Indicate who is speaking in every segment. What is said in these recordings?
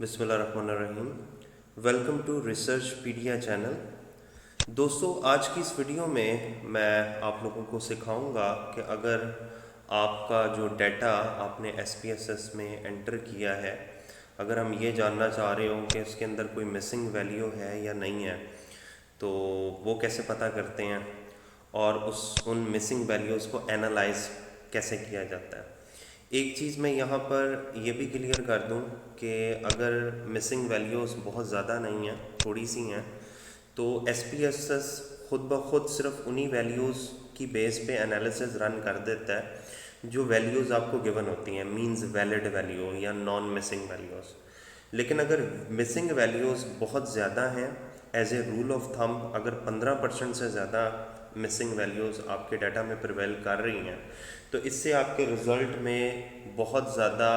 Speaker 1: बिस्मिल्लाहिर्रहमानिर्रहीम। Welcome to researchpedia channel. दोस्तों, आज की इस वीडियो में मैं आप लोगों को सिखाऊंगा कि अगर आपका जो डाटा आपने SPSS में एंटर किया है, अगर हम ये जानना चाह रहे हो कि उसके अंदर कोई मिसिंग वैल्यू है या नहीं है, तो वो कैसे पता करते हैं और उन मिसिंग वैल्यूज़ को एनालाइज कैसे किया जाता है। एक चीज़ मैं यहाँ पर ये भी क्लियर कर दूँ कि अगर मिसिंग वैल्यूज़ बहुत ज़्यादा नहीं हैं, थोड़ी सी हैं, तो SPSS खुद ब खुद सिर्फ उन्हीं वैल्यूज़ की बेस पे एनालिसिस रन कर देता है जो वैल्यूज़ आपको गिवन होती हैं, मींस वैलिड वैल्यू या नॉन मिसिंग वैल्यूज़। लेकिन अगर मिसिंग वैल्यूज़ बहुत ज़्यादा हैं, as a rule of thumb अगर 15% से ज़्यादा मिसिंग वैल्यूज़ आपके डाटा में प्रिवेल कर रही हैं, तो इससे आपके रिज़ल्ट में बहुत ज़्यादा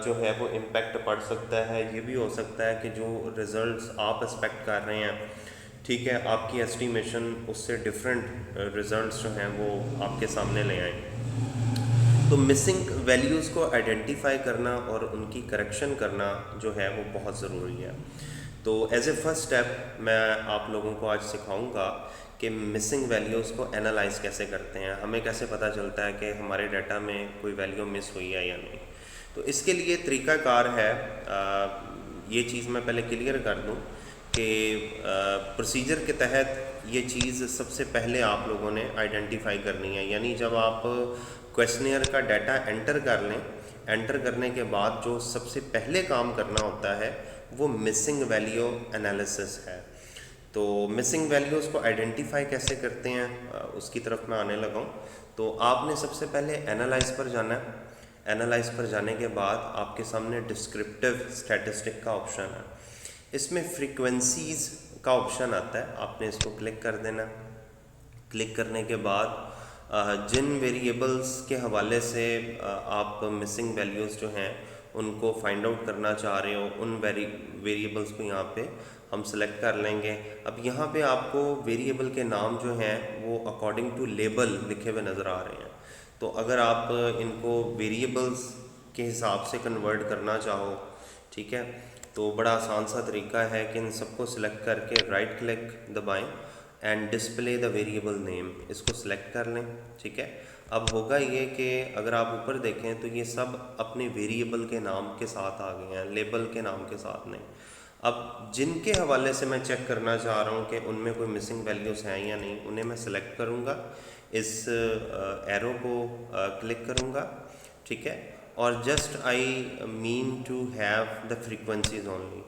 Speaker 1: जो है वो इम्पेक्ट पड़ सकता है। ये भी हो सकता है कि जो रिज़ल्ट्स आप एक्सपेक्ट कर रहे हैं, ठीक है, आपकी एस्टिमेशन उससे डिफरेंट रिज़ल्ट्स जो हैं वो आपके सामने ले आए। तो मिसिंग वैल्यूज़ को आइडेंटिफाई करना और उनकी करेक्शन करना जो है वो बहुत ज़रूरी है। तो एज ए फर्स्ट स्टेप मैं आप लोगों को आज सिखाऊंगा कि मिसिंग वैल्यूज़ को एनालाइज कैसे करते हैं, हमें कैसे पता चलता है कि हमारे डाटा में कोई वैल्यू मिस हुई है या नहीं। तो इसके लिए तरीक़ाकार है, ये चीज़ मैं पहले क्लियर कर दूं कि प्रोसीजर के तहत ये चीज़ सबसे पहले आप लोगों ने आइडेंटिफाई करनी है। यानी जब आप क्वेश्चनियर का डाटा एंटर कर लें, एंटर करने के बाद जो सबसे पहले काम करना होता है वो मिसिंग वैल्यू एनालिसिस है। तो मिसिंग वैल्यूज़ को आइडेंटिफाई कैसे करते हैं, उसकी तरफ मैं आने लगा हूँ। तो आपने सबसे पहले एनालाइज पर जाना है। एनालाइज पर जाने के बाद आपके सामने डिस्क्रिप्टिव स्टैटिस्टिक का ऑप्शन है। इसमें फ्रीक्वेंसीज़ का ऑप्शन आता है, आपने इसको क्लिक कर देना। क्लिक करने के बाद जिन वेरिएबल्स के हवाले से आप मिसिंग वैल्यूज़ जो हैं उनको फाइंड आउट करना चाह रहे हो, उन वेरिएबल्स को यहाँ पे हम सेलेक्ट कर लेंगे। अब यहाँ पे आपको वेरिएबल के नाम जो हैं वो अकॉर्डिंग टू लेबल लिखे हुए नज़र आ रहे हैं। तो अगर आप इनको वेरिएबल्स के हिसाब से कन्वर्ट करना चाहो, ठीक है, तो बड़ा आसान सा तरीका है कि इन सबको सिलेक्ट करके राइट क्लिक दबाएं and display the variable name, इसको सिलेक्ट कर लें। ठीक है, अब होगा ये कि अगर आप ऊपर देखें तो ये सब अपने वेरिएबल के नाम के साथ आ गए हैं, लेबल के नाम के साथ नहीं। अब जिनके हवाले से मैं चेक करना चाह रहा हूँ कि उनमें कोई मिसिंग वैल्यूज़ हैं या नहीं, उन्हें मैं सिलेक्ट करूँगा, इस एरो को क्लिक करूँगा, ठीक है, और just I mean to have the frequencies only.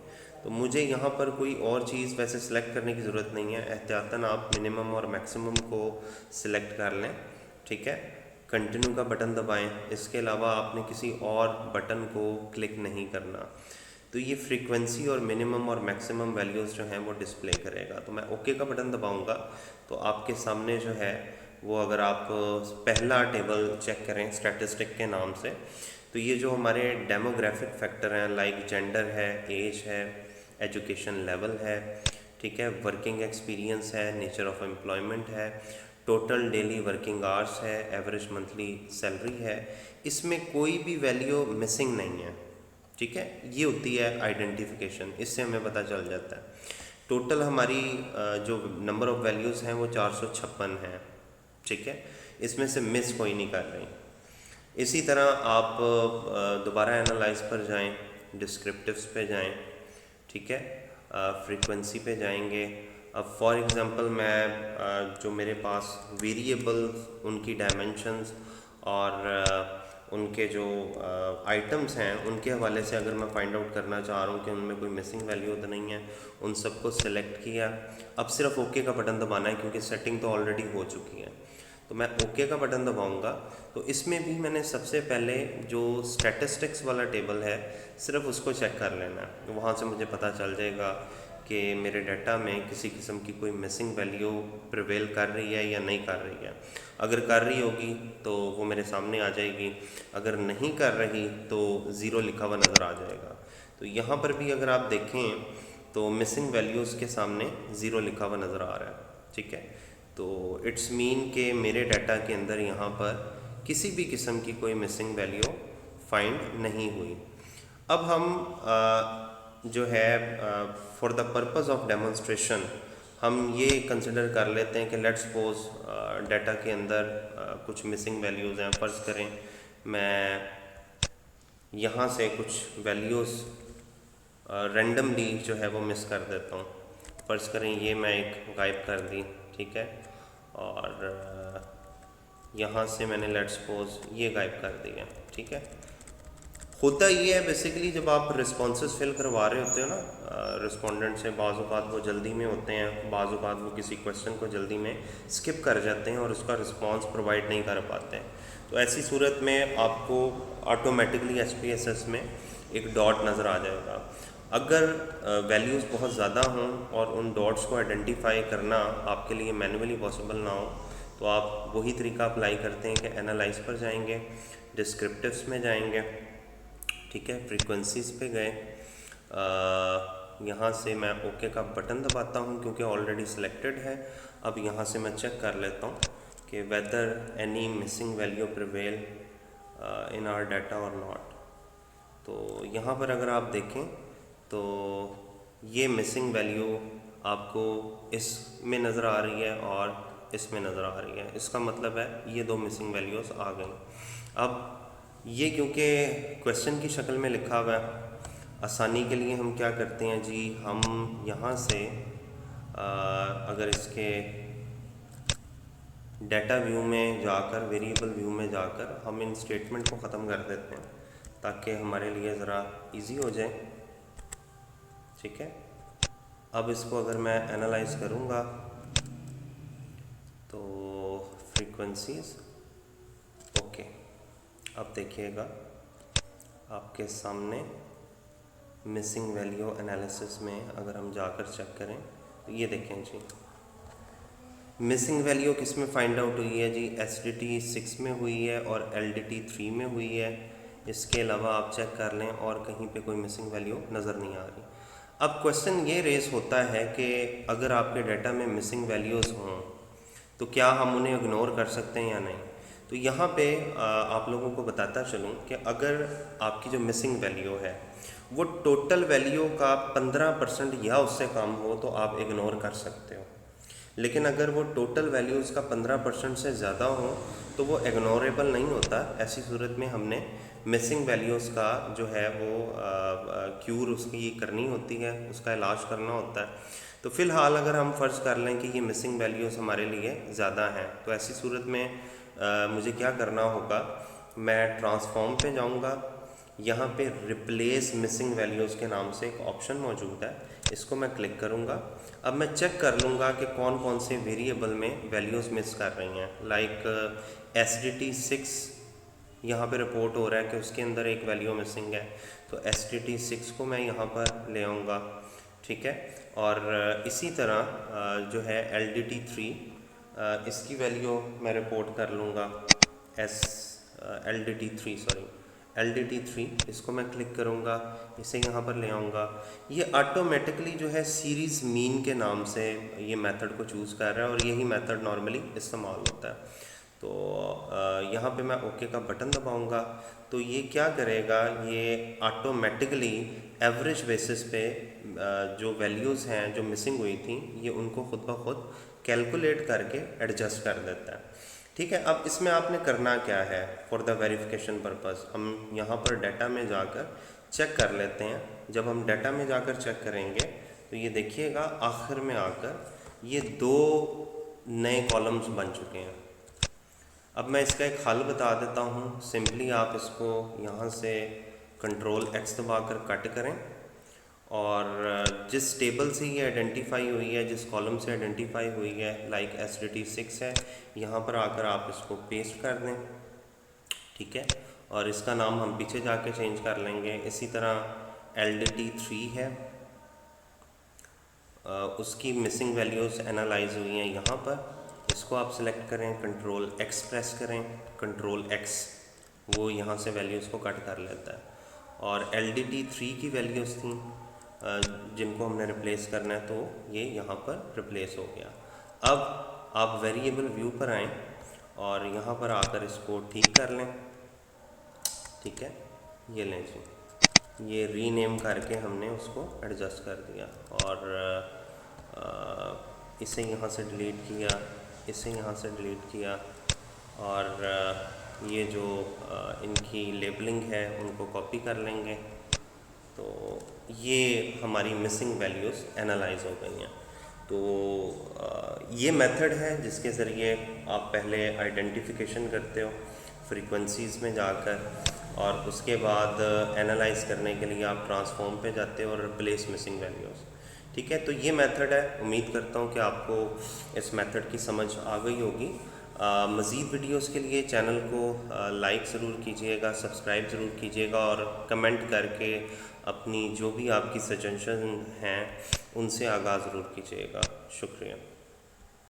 Speaker 1: तो मुझे यहाँ पर कोई और चीज़ वैसे सिलेक्ट करने की ज़रूरत नहीं है, एहतियातन आप मिनिमम और मैक्सिमम को सिलेक्ट कर लें, ठीक है। कंटिन्यू का बटन दबाएं, इसके अलावा आपने किसी और बटन को क्लिक नहीं करना। तो ये फ्रीक्वेंसी और मिनिमम और मैक्सिमम वैल्यूज़ जो हैं वो डिस्प्ले करेगा। तो मैं ओके का बटन दबाऊंगा तो आपके सामने जो है वो, अगर आप पहला टेबल चेक करें स्टैटिस्टिक के नाम से, तो ये जो हमारे डेमोग्राफिक फैक्टर हैं लाइक जेंडर है, एज है, एजुकेशन लेवल है, ठीक है, वर्किंग एक्सपीरियंस है, नेचर ऑफ एम्प्लॉयमेंट है, टोटल डेली वर्किंग आवर्स है, एवरेज मंथली सैलरी है, इसमें कोई भी वैल्यू मिसिंग नहीं है। ठीक है, ये होती है आइडेंटिफिकेशन, इससे हमें पता चल जाता है। टोटल हमारी जो नंबर ऑफ़ वैल्यूज़ हैं वो 456 हैं, ठीक है, इसमें से मिस कोई नहीं कर रही। इसी तरह आप दोबारा एनालाइज पर जाएं, डिस्क्रिप्टिव्स पे जाएं, ठीक है, फ्रीक्वेंसी पे जाएंगे। अब फॉर एग्ज़ाम्पल मैं जो मेरे पास वेरिएबल, उनकी डायमेंशंस और उनके जो आइटम्स हैं उनके हवाले से अगर मैं फाइंड आउट करना चाह रहा हूँ कि उनमें कोई मिसिंग वैल्यू तो नहीं है, उन सबको सेलेक्ट किया। अब सिर्फ ओके का बटन दबाना है क्योंकि सेटिंग तो ऑलरेडी हो चुकी है। तो मैं ओके का बटन दबाऊंगा। तो इसमें भी मैंने सबसे पहले जो स्टैटिस्टिक्स वाला टेबल है सिर्फ उसको चेक कर लेना है। तो वहाँ से मुझे पता चल जाएगा कि मेरे डाटा में किसी किस्म की कोई मिसिंग वैल्यू प्रिवेल कर रही है या नहीं कर रही है। अगर कर रही होगी तो वो मेरे सामने आ जाएगी, अगर नहीं कर रही तो ज़ीरो लिखा हुआ नज़र आ जाएगा। तो यहाँ पर भी अगर आप देखें तो मिसिंग वैल्यूज़ के सामने ज़ीरो लिखा हुआ नज़र आ रहा है, ठीक है। तो इट्स मीन के मेरे डाटा के अंदर यहाँ पर किसी भी किस्म की कोई मिसिंग वैल्यू फाइंड नहीं हुई। अब हम जो है for the purpose of demonstration हम ये कंसिडर कर लेते हैं कि लेट्स सपोज डाटा के अंदर कुछ मिसिंग वैल्यूज़ हैं। फ़र्ज़ करें मैं यहाँ से कुछ वैल्यूज़ रैंडमली जो है वो मिस कर देता हूँ। फ़र्ज़ करें ये मैं एक गायब कर दी, ठीक है, और यहाँ से मैंने लेट्स सपोज ये गायब कर दिया, ठीक है। होता ये है बेसिकली जब आप रिस्पॉन्सेस फिल करवा रहे होते हो ना रिस्पोंडेंट से, बाज़ औक़ात वो जल्दी में होते हैं, बाज़ औक़ात वो किसी क्वेश्चन को जल्दी में स्किप कर जाते हैं और उसका रिस्पांस प्रोवाइड नहीं कर पाते हैं। तो ऐसी सूरत में आपको ऑटोमेटिकली SPSS में एक डॉट नज़र आ जाएगा। अगर वैल्यूज़ बहुत ज़्यादा हों और उन डॉट्स को आइडेंटिफाई करना आपके लिए मैन्युअली पॉसिबल ना हो, तो आप वही तरीका अप्लाई करते हैं कि एनालाइज पर जाएंगे, डिस्क्रिप्टिव्स में जाएंगे, ठीक है, फ्रीक्वेंसीज़ पे गए, यहाँ से मैं ओके का बटन दबाता हूँ क्योंकि ऑलरेडी सिलेक्टेड है। अब यहाँ से मैं चेक कर लेता हूँ कि whether any missing value prevail in our data और नॉट। तो यहाँ पर अगर आप देखें तो ये मिसिंग वैल्यू आपको इसमें नज़र आ रही है और इसमें नज़र आ रही है। इसका मतलब है ये दो मिसिंग वैल्यूज़ आ गई। अब ये क्योंकि क्वेश्चन की शक्ल में लिखा हुआ है, आसानी के लिए हम क्या करते हैं जी, हम यहाँ से अगर इसके डाटा व्यू में जाकर, वेरिएबल व्यू में जाकर हम इन स्टेटमेंट को ख़त्म कर देते हैं ताकि हमारे लिए ज़रा इजी हो जाए, ठीक है। अब इसको अगर मैं एनालाइज करूँगा तो फ्रीक्वेंसीज़, ओके, अब देखिएगा आपके सामने मिसिंग वैल्यू एनालिसिस में अगर हम जाकर चेक करें तो ये देखें जी, मिसिंग वैल्यू किस में फाइंड आउट हुई है जी, SDT 6 में हुई है और LDT 3 में हुई है। इसके अलावा आप चेक कर लें और कहीं पे कोई मिसिंग वैल्यू नज़र नहीं आ रही। अब क्वेश्चन ये रेस होता है कि अगर आपके डाटा में मिसिंग वैल्यूज़ हों तो क्या हम उन्हें इग्नोर कर सकते हैं या नहीं। तो यहाँ पे आप लोगों को बताता चलूँ कि अगर आपकी जो मिसिंग वैल्यू है वो टोटल वैल्यू का 15% या उससे कम हो तो आप इग्नोर कर सकते हो, लेकिन अगर वो टोटल वैल्यूज़ का 15% से ज़्यादा हो तो वो इग्नोरेबल नहीं होता। ऐसी सूरत में हमने मिसिंग वैल्यूज़ का जो है वो क्यूर उसकी करनी होती है, उसका इलाज करना होता है। तो फ़िलहाल अगर हम फ़र्ज़ कर लें कि ये मिसिंग वैल्यूज़ हमारे लिए ज़्यादा हैं, तो ऐसी सूरत में मुझे क्या करना होगा, मैं ट्रांसफॉर्म पे जाऊंगा, यहाँ पे रिप्लेस मिसिंग वैल्यूज़ के नाम से एक ऑप्शन मौजूद है, इसको मैं क्लिक करूँगा। अब मैं चेक कर लूँगा कि कौन कौन से वेरिएबल में वैल्यूज़ मिस कर रही हैं। लाइक SDT 6 यहाँ पे रिपोर्ट हो रहा है कि उसके अंदर एक वैल्यू मिसिंग है, तो SDT 6 को मैं यहाँ पर ले आऊँगा, ठीक है। और इसी तरह जो है LDT 3 इसकी वैल्यू मैं रिपोर्ट कर लूँगा LDT 3 इसको मैं क्लिक करूँगा, इसे यहाँ पर ले आऊँगा। ये ऑटोमेटिकली जो है सीरीज़ मीन के नाम से ये मेथड को चूज़ कर रहा है और यही मेथड नॉर्मली इस्तेमाल होता है। तो यहाँ पे मैं ओके का बटन दबाऊँगा तो ये क्या करेगा, ये ऑटोमेटिकली एवरेज बेसिस पे जो वैल्यूज़ हैं जो मिसिंग हुई थी ये उनको खुद ब खुद कैलकुलेट करके एडजस्ट कर देता है, ठीक है। अब इसमें आपने करना क्या है, फॉर द वेरिफिकेशन पर्पस हम यहाँ पर डाटा में जाकर चेक कर लेते हैं। जब हम डाटा में जाकर चेक करेंगे तो ये देखिएगा आखिर में आकर ये दो नए कॉलम्स बन चुके हैं। अब मैं इसका एक हल बता देता हूँ। सिंपली आप इसको यहाँ से Ctrl X दबाकर कट करें और जिस टेबल से ये आइडेंटिफाई हुई है, जिस कॉलम से आइडेंटिफाई हुई है, लाइक SDT 6 है, यहाँ पर आकर आप इसको पेस्ट कर दें, ठीक है। और इसका नाम हम पीछे जाके चेंज कर लेंगे। इसी तरह LDT 3 है, उसकी मिसिंग वैल्यूज़ एनालाइज हुई हैं यहाँ पर, इसको आप सिलेक्ट करें, Ctrl X प्रेस करें, Ctrl X वो यहाँ से वैल्यूज़ को कट कर लेता है। और LDT 3 की वैल्यूज़ थी जिनको हमने रिप्लेस करना है, तो ये यहाँ पर रिप्लेस हो गया। अब आप वेरिएबल व्यू पर आएँ और यहाँ पर आकर इसको ठीक कर लें, ठीक है, ये लें जी। ये रीनेम करके हमने उसको एडजस्ट कर दिया और इसे यहाँ से डिलीट किया, इसे यहाँ से डिलीट किया और ये जो इनकी लेबलिंग है उनको कॉपी कर लेंगे। तो ये हमारी मिसिंग वैल्यूज़ एनालाइज हो गई हैं। तो ये मेथड है जिसके ज़रिए आप पहले आइडेंटिफिकेशन करते हो फ्रीक्वेंसीज़ में जाकर, और उसके बाद एनालाइज करने के लिए आप ट्रांसफॉर्म पे जाते हो और रिप्लेस मिसिंग वैल्यूज़। ठीक है, तो ये मेथड है। उम्मीद करता हूँ कि आपको इस मेथड की समझ आ गई होगी। मज़ीद वीडियोस के लिए चैनल को लाइक ज़रूर कीजिएगा, सब्सक्राइब ज़रूर कीजिएगा और कमेंट करके अपनी जो भी आपकी सजेशन हैं उनसे आगाज़ ज़रूर कीजिएगा। शुक्रिया।